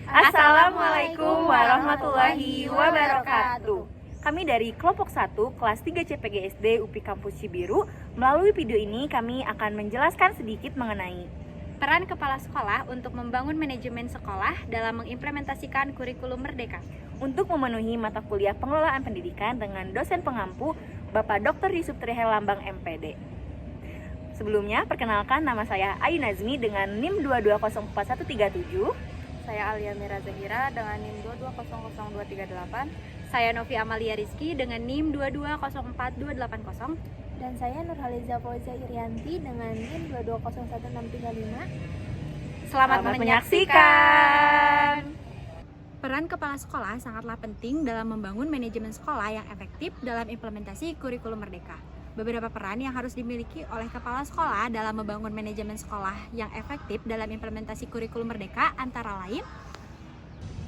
Assalamualaikum warahmatullahi wabarakatuh. Kami dari kelompok 1 kelas 3 CPG SD UPI Kampus Cibiru. Melalui video ini kami akan menjelaskan sedikit mengenai peran kepala sekolah untuk membangun manajemen sekolah dalam mengimplementasikan kurikulum Merdeka. Untuk memenuhi mata kuliah pengelolaan pendidikan dengan dosen pengampu Bapak Dr. Yusuf Trihel Lambang MPD. Sebelumnya, perkenalkan nama saya Ayu Nazmi dengan NIM 22041137. Saya Alia Mira Zahira dengan NIM 22000238. Saya Novi Amalia Rizky dengan NIM 2204280. Dan saya Nurhaliza Fauza Irianti dengan NIM 2201635. Selamat menyaksikan. Peran kepala sekolah sangatlah penting dalam membangun manajemen sekolah yang efektif dalam implementasi kurikulum Merdeka. Beberapa peran yang harus dimiliki oleh kepala sekolah dalam membangun manajemen sekolah yang efektif dalam implementasi kurikulum Merdeka antara lain: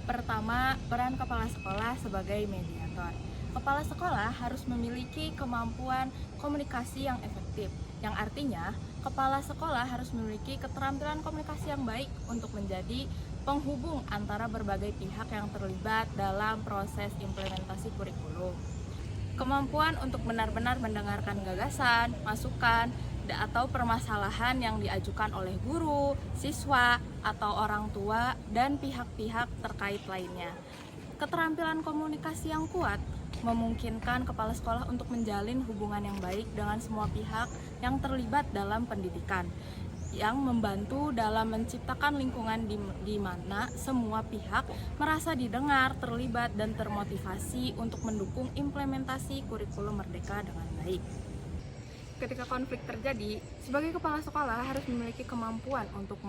Pertama, peran kepala sekolah sebagai mediator. Kepala sekolah harus memiliki kemampuan komunikasi yang efektif, yang artinya kepala sekolah harus memiliki keterampilan komunikasi yang baik untuk menjadi penghubung antara berbagai pihak yang terlibat dalam proses implementasi kurikulum. Kemampuan untuk benar-benar mendengarkan gagasan, masukan, atau permasalahan yang diajukan oleh guru, siswa, atau orang tua, dan pihak-pihak terkait lainnya. Keterampilan komunikasi yang kuat memungkinkan kepala sekolah untuk menjalin hubungan yang baik dengan semua pihak yang terlibat dalam pendidikan, yang membantu dalam menciptakan lingkungan di mana semua pihak merasa didengar, terlibat, dan termotivasi untuk mendukung implementasi kurikulum Merdeka dengan baik. Ketika konflik terjadi, sebagai kepala sekolah harus memiliki kemampuan untuk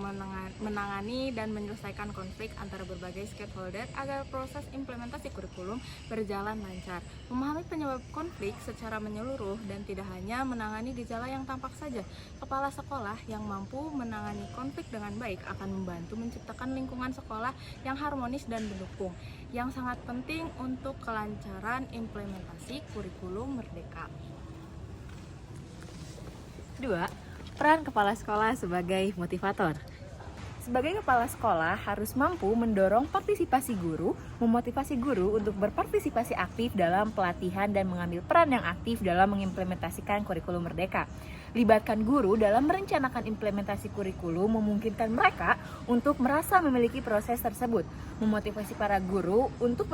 menangani dan menyelesaikan konflik antara berbagai stakeholder agar proses implementasi kurikulum berjalan lancar. Memahami penyebab konflik secara menyeluruh dan tidak hanya menangani gejala yang tampak saja. Kepala sekolah yang mampu menangani konflik dengan baik akan membantu menciptakan lingkungan sekolah yang harmonis dan mendukung, yang sangat penting untuk kelancaran implementasi kurikulum Merdeka. 2. Peran kepala sekolah sebagai motivator. Sebagai kepala sekolah harus mampu mendorong partisipasi guru, memotivasi guru untuk berpartisipasi aktif dalam pelatihan dan mengambil peran yang aktif dalam mengimplementasikan kurikulum Merdeka. Libatkan guru dalam merencanakan implementasi kurikulum memungkinkan mereka untuk merasa memiliki proses tersebut. Memotivasi para guru untuk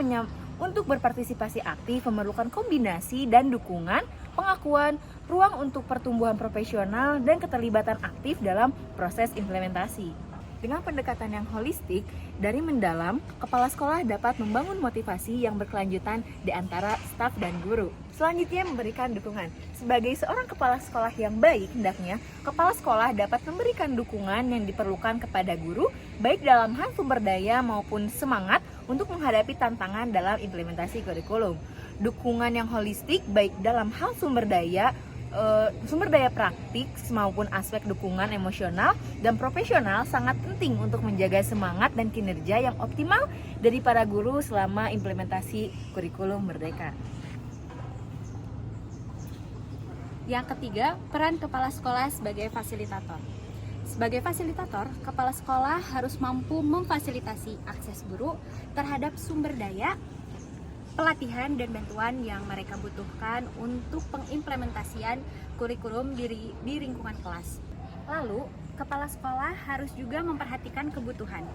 berpartisipasi aktif memerlukan kombinasi dan dukungan, pengakuan, ruang untuk pertumbuhan profesional, dan keterlibatan aktif dalam proses implementasi. Dengan pendekatan yang holistik, dari mendalam, kepala sekolah dapat membangun motivasi yang berkelanjutan di antara staf dan guru. Selanjutnya, memberikan dukungan. Sebagai seorang kepala sekolah yang baik, hendaknya kepala sekolah dapat memberikan dukungan yang diperlukan kepada guru, baik dalam hal sumber daya maupun semangat untuk menghadapi tantangan dalam implementasi kurikulum. Dukungan yang holistik baik dalam hal sumber daya praktik maupun aspek dukungan emosional dan profesional sangat penting untuk menjaga semangat dan kinerja yang optimal dari para guru selama implementasi kurikulum Merdeka. Yang ketiga, peran kepala sekolah sebagai fasilitator. Sebagai fasilitator, kepala sekolah harus mampu memfasilitasi akses guru terhadap sumber daya, pelatihan, dan bantuan yang mereka butuhkan untuk pengimplementasian kurikulum di lingkungan kelas. Lalu, kepala sekolah harus juga memperhatikan kebutuhan,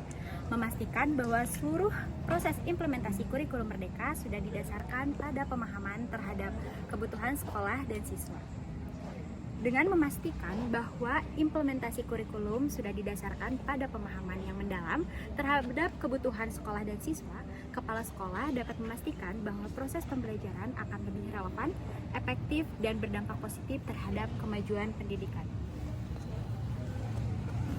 memastikan bahwa seluruh proses implementasi kurikulum Merdeka sudah didasarkan pada pemahaman terhadap kebutuhan sekolah dan siswa. Dengan memastikan bahwa implementasi kurikulum sudah didasarkan pada pemahaman yang mendalam terhadap kebutuhan sekolah dan siswa, kepala sekolah dapat memastikan bahwa proses pembelajaran akan lebih relevan, efektif, dan berdampak positif terhadap kemajuan pendidikan.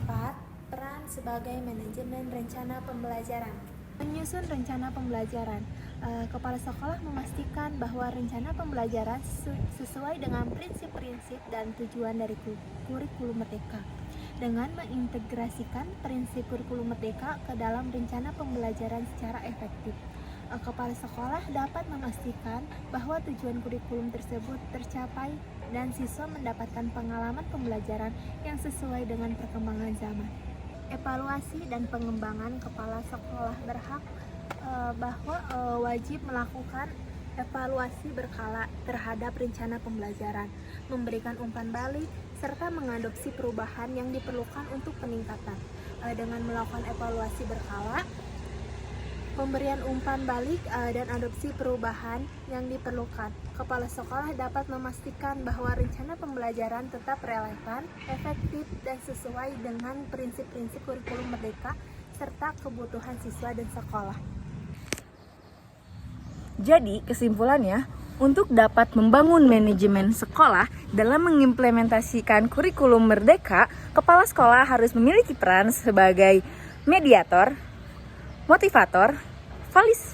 4. Peran sebagai manajemen rencana pembelajaran. Menyusun rencana pembelajaran. Kepala sekolah memastikan bahwa rencana pembelajaran sesuai dengan prinsip-prinsip dan tujuan dari kurikulum Merdeka. Dengan mengintegrasikan prinsip kurikulum Merdeka ke dalam rencana pembelajaran secara efektif, kepala sekolah dapat memastikan bahwa tujuan kurikulum tersebut tercapai dan siswa mendapatkan pengalaman pembelajaran yang sesuai dengan perkembangan zaman. Evaluasi dan pengembangan kepala sekolah berhak wajib melakukan evaluasi berkala terhadap rencana pembelajaran, memberikan umpan balik, serta mengadopsi perubahan yang diperlukan untuk peningkatan. Dengan melakukan evaluasi berkala, pemberian umpan balik dan adopsi perubahan yang diperlukan, kepala sekolah dapat memastikan bahwa rencana pembelajaran tetap relevan, efektif, dan sesuai dengan prinsip-prinsip kurikulum merdeka serta kebutuhan siswa dan sekolah. Jadi, kesimpulannya, untuk dapat membangun manajemen sekolah dalam mengimplementasikan kurikulum merdeka, kepala sekolah harus memiliki peran sebagai mediator, motivator,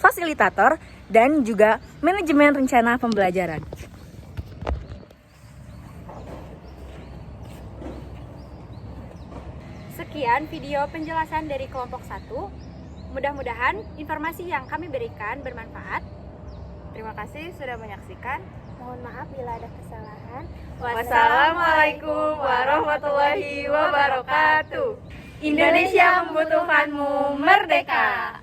fasilitator, dan juga manajemen rencana pembelajaran. Sekian video penjelasan dari kelompok 1. Mudah-mudahan informasi yang kami berikan bermanfaat. Terima kasih sudah menyaksikan. Mohon maaf bila ada kesalahan. Wassalamualaikum warahmatullahi wabarakatuh. Indonesia membutuhkanmu merdeka.